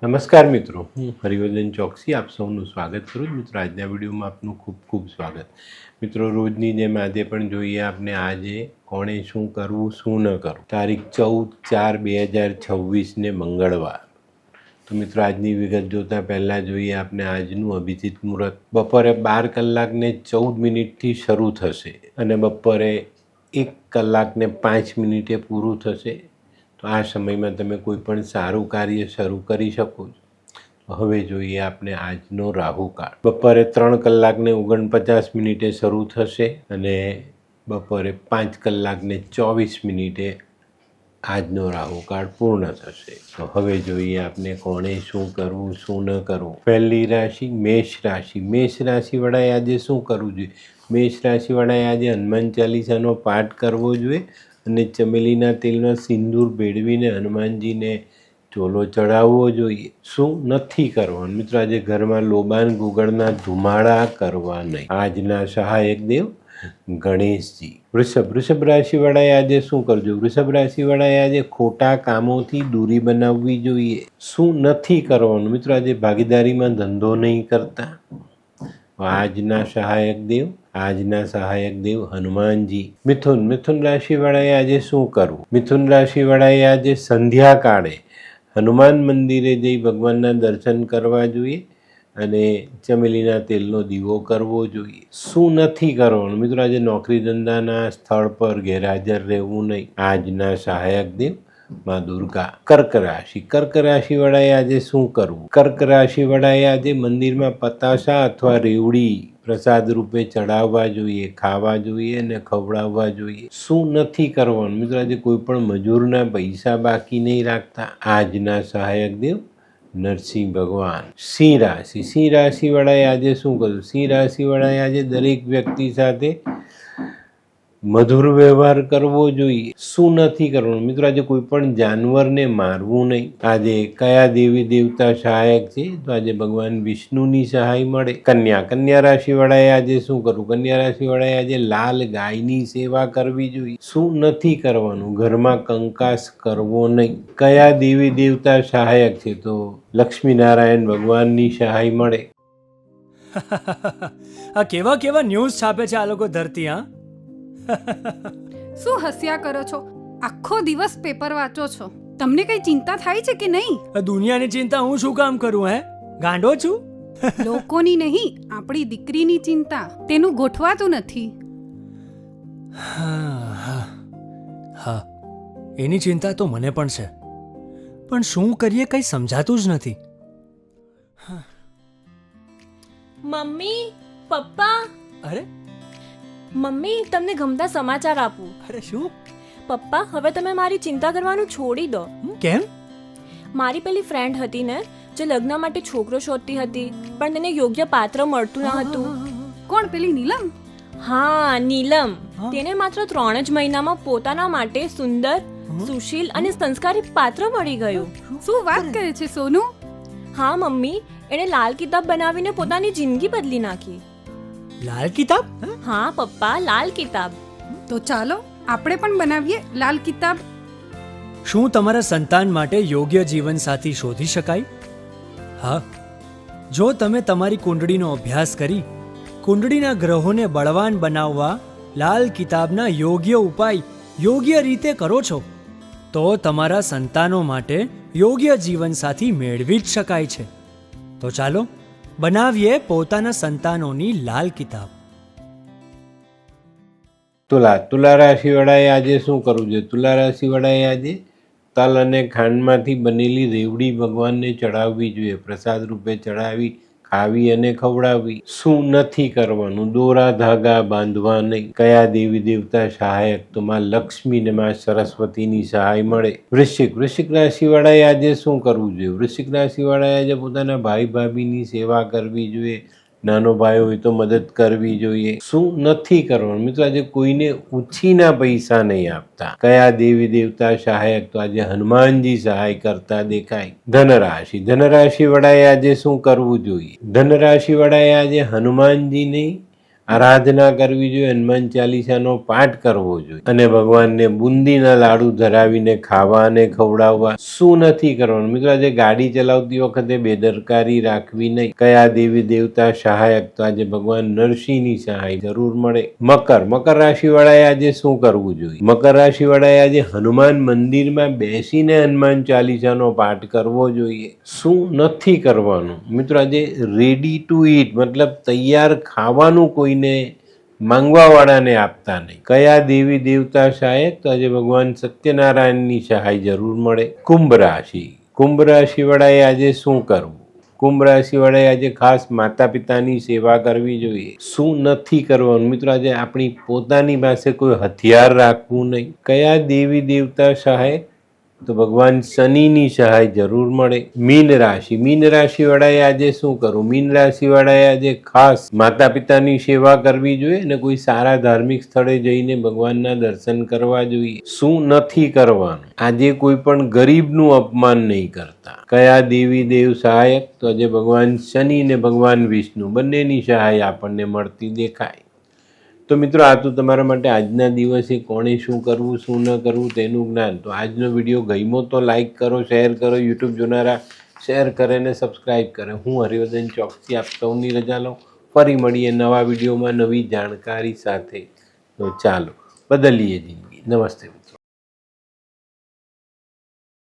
નમસ્કાર મિત્રો, હું હરિવર્ધન ચોકસી આપ સૌનું સ્વાગત કરું છું. મિત્રો, આજના વિડીયોમાં આપનું ખૂબ ખૂબ સ્વાગત. મિત્રો, રોજની જેમ આજે પણ જોઈએ આપણે આજે કોણે શું કરવું શું ન કરવું. તારીખ 14/4/2026 મંગળવાર. તો મિત્રો, આજની વિગત જોતાં પહેલાં જોઈએ આપણે આજનું અભિજીત મુહૂર્ત બપોરે 12:14 શરૂ થશે અને બપોરે 1:05 પૂરું થશે. તો આ સમયમાં તમે કોઈ પણ સારું કાર્ય શરૂ કરી શકો છો. હવે જોઈએ આપણે આજનો રાહુકાળ બપોરે 3:49 શરૂ થશે અને બપોરે 5:24 આજનો રાહુકાળ પૂર્ણ થશે. તો હવે જોઈએ આપણે કોણે શું કરવું શું ન કરવું. પહેલી રાશિ મેષ રાશિ. મેષ રાશિવાળાએ આજે શું કરવું જોઈએ? મેષ રાશિવાળાએ આજે હનુમાન ચાલીસાનો પાઠ કરવો જોઈએ અને ચમેલીના તેલમાં સિંદૂર ભેળવીને હનુમાનજીને ચોલો ચડાવવો જોઈએ. શું નથી કરવાનું? મિત્રો, આજે ઘરમાં લોબાન ગુગળના ધુમાડા કરવા નહીં. આજના સહાયક દેવ ગણેશજી. વૃષભ રાશિવાળાએ આજે શું કરજો? વૃષભ રાશિવાળાએ આજે ખોટા કામોથી દૂરી બનાવવી જોઈએ. શું નથી કરવાનું? મિત્રો, આજે ભાગીદારીમાં ધંધો નહીં કરતા. આજના સહાયક દેવ હનુમાનજી. મિથુન રાશિવાળાએ આજે શું કરવું? મિથુન રાશિવાળાએ આજે સંધ્યાકાળે હનુમાન મંદિરે જઈ ભગવાનના દર્શન કરવા જોઈએ અને ચમેલીના તેલનો દીવો કરવો જોઈએ. શું નથી કરવાનું? મિત્રો, આજે નોકરી ધંધાના સ્થળ પર ગેરહાજર રહેવું નહીં. આજના સહાયક દેવ માં દુર્ગા. કર્ક રાશિવાળાએ આજે શું કરવું? કર્ક રાશિવાળાએ આજે મંદિરમાં પતાસા અથવા રેવડી પ્રસાદ રૂપે ચડાવવા જોઈએ, ખાવા જોઈએ અને ખવડાવવા જોઈએ. શું નથી કરવાનું? મિત્રો, આજે કોઈ પણ મજૂરના પૈસા બાકી નહીં રાખતા. આજના સહાયક દેવ નરસિંહ ભગવાન. સિંહ રાશિવાળાએ આજે શું કરવું? સિંહ રાશિવાળાએ આજે દરેક વ્યક્તિ સાથે મધુર વ્યવહાર કરવો જોઈએ. શું નથી કરવાનું? મિત્રો, આજે કોઈ પણ જાનવરને મારવું નહીં. આજે કયા દેવી દેવતા સહાયક છે? તો આજે ભગવાન વિષ્ણુની સહાય મળે. કન્યા રાશિવાળાએ આજે શું કરવું? કન્યા રાશિવાળાએ આજે લાલ ગાયની સેવા કરવી જોઈએ. શું નથી કરવાનું? ઘરમાં કંકાસ કરવો નહીં. કયા દેવી દેવતા સહાયક છે? તો લક્ષ્મીનારાયણ ભગવાનની સહાય મળે. આ કેવા ન્યૂઝ છાપે છે આ લોકો ધરતી. હા, શું હસ્યા કરો છો? આખો દિવસ પેપર વાંચો છો. તમને કઈ ચિંતા થાય છે કે નહીં? દુનિયાની ચિંતા હું શું કામ કરું? ગાંડો છું? લોકોની નહીં, આપણી દીકરીની ચિંતા. તેનું ગોઠવાતું નથી. હા, એની ચિંતા તો મને પણ છે, પણ શું કરીએ કઈ સમજાતું જ નથી. મમ્મી, પપ્પા. અરે મમ્મી, તમને ગમતા સમાચાર આપું. અરે શું? પપ્પા, હવે તમે મારી ચિંતા કરવાનું છોડી દો. કેમ? મારી પેલી ફ્રેન્ડ હતી ને, જે લગ્ન માટે છોકરો શોધતી હતી પણ તેને યોગ્ય પાત્ર મળતું ન હતું. કોણ? પેલી નીલમ? હા, નીલમ. તેને માત્ર 3 જ મહિનામાં પોતાના માટે સુંદર, સુશીલ અને સંસ્કારી પાત્ર મળી ગયું. શું વાત કરે છે સોનુ? હા મમ્મી, એણે લાલ કિતાબ બનાવીને પોતાની જિંદગી બદલી નાખી. લાલ કિતાબ? હા પપ્પા, લાલ કિતાબ. તો ચાલો આપણે પણ બનાવીએ લાલ કિતાબ. શું તમારા સંતાન માટે યોગ્ય જીવનસાથી શોધી શકાય? હા, જો તમે તમારી કુંડળીનો અભ્યાસ કરી કુંડળીના ગ્રહોને બળવાન બનાવવા લાલ કિતાબના યોગ્ય ઉપાય યોગ્ય રીતે કરો છો તો તમારા સંતાનો માટે યોગ્ય જીવનસાથી મેળવી જ શકાય છે. તો ચાલો બનાવીએ પોતાના સંતાનોની લાલ કિતાબ. તુલા રાશિવાળાએ આજે શું કરવું જોઈએ? તુલા રાશિવાળાએ આજે તલ અને ખાંડમાંથી બનેલી રેવડી ભગવાનને ચડાવવી જોઈએ. પ્રસાદ રૂપે ચડાવી ખાવી અને ખવડાવવી. શું નથી કરવાનું? દોરા ધાગા બાંધવા નહીં. કયા દેવી દેવતા સહાયક? તો માં લક્ષ્મી ને માં સરસ્વતીની સહાય મળે. વૃશ્ચિક રાશિવાળાએ આજે શું કરવું જોઈએ? વૃશ્ચિક રાશિવાળાએ આજે પોતાના ભાઈ ભાભીની સેવા કરવી જોઈએ. નાનો ભાઈ હોય તો મદદ કરવી જોઈએ. શું નથી કરવાનું? મિત્રો, આજે કોઈને ઉછીના પૈસા નહીં આપતા. કયા દેવી દેવતા સહાયક? તો આજે હનુમાનજી સહાય કરતા દેખાય. ધનરાશિવાળાએ આજે શું કરવું જોઈએ? ધનરાશિવાળાએ આજે હનુમાનજીની આરાધના કરવી જોઈએ, હનુમાન ચાલીસાનો પાઠ કરવો જોઈએ અને ભગવાનને બુંદીના લાડુ ધરાવીને ખાવા અને ખવડાવવા. શું નથી કરવાનું મિત્રો? આજે ગાડી ચલાવતી વખતે બેદરકારી રાખવી નહીં. કયા દેવી દેવતા સહાયક? તો આજે ભગવાન નરસિંહની સહાય જરૂર મળે. મકર રાશિ વાળાએ આજે શું કરવું જોઈએ? મકર રાશિ વાળાએ આજે હનુમાન મંદિરમાં બેસીને હનુમાન ચાલીસાનો પાઠ કરવો જોઈએ. શું નથી કરવાનું મિત્રો? આજે રેડી ટુ ઈટ મતલબ તૈયાર ખાવાનું કોઈને માંગવા વાળાને આપતા નહીં. કયા દેવી દેવતા સહાયક? તો આજે ભગવાન સત્યનારાયણની સહાય જરૂર મળે. કુંભ રાશિ વાળાએ આજે શું કરવું? કુંભ રાશિ વાળાએ આજે ખાસ માતા પિતાની સેવા કરવી જોઈએ. શું નથી કરવાનું મિત્રો? આજે આપણી પોતાની પાસે કોઈ હથિયાર રાખવું નહીં. કયા દેવી દેવતા સહાય? તો ભગવાન શનિની સહાય જરૂર મળે. મીન રાશિ વાળાએ આજે શું કરવું? મીન રાશિ વાળાએ આજે ખાસ માતા પિતાની સેવા કરવી જોઈએ અને કોઈ સારા ધાર્મિક સ્થળે જઈને ભગવાનના દર્શન કરવા જોઈએ. શું નથી કરવાનું? આજે કોઈ પણ ગરીબનું અપમાન નહીં કરતા. કયા દેવી દેવ સહાયક? તો આજે ભગવાન શનિ ને ભગવાન વિષ્ણુ બંનેની સહાય આપણને મળતી દેખાય. તો મિત્રો, આ તો તમારા માટે આજના દિવસે કોણે શું કરવું શું ન કરવું તેનું જ્ઞાન. તો આજનો વિડીયો ગમ્યો તો લાઈક કરો, શેર કરો, યુટ્યુબ જોનારા શેર કરે ને સબસ્ક્રાઈબ કરે. હું હરિવર્ધન ચોકસી આપ સૌની રજા લઉં. ફરી મળીએ નવા વિડીયોમાં નવી જાણકારી સાથે. તો ચાલો બદલીએ જિંદગી. નમસ્તે.